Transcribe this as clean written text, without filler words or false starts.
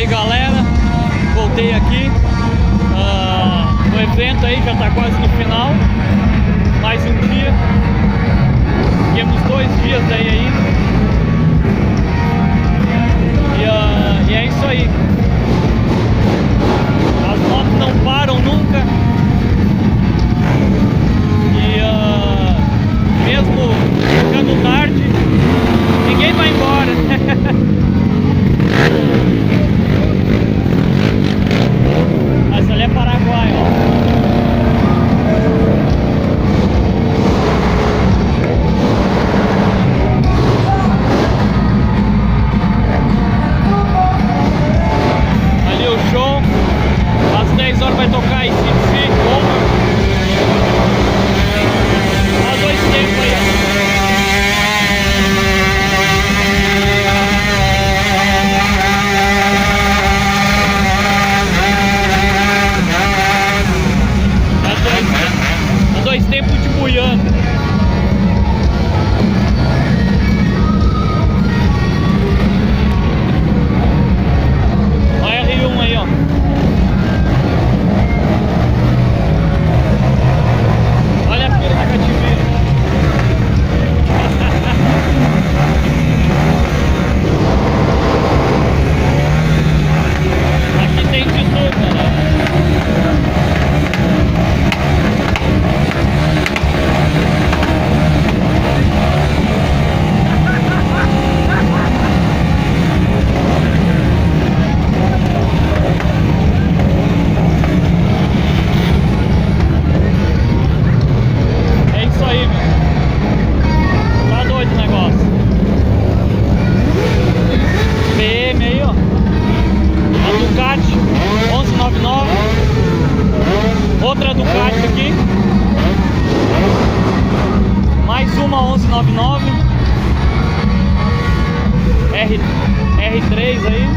aí, galera, voltei aqui. O evento aí já tá quase no final. Mais um dia. Temos 2 dias aí ainda. E é isso aí. As motos não param nunca. E mesmo ficando tarde, ninguém vai embora. Mas ali é Paraguai, ó. Ali o show. Às 10 horas vai tocar esse Over. Olha 2 tempos aí, ó. Dois tempos de buiando. Olha a R1 aí, ó. Olha a fila da Cativeiro. Aqui tem de tudo, né? Outra Ducati aqui, mais uma 1199 R3 aí.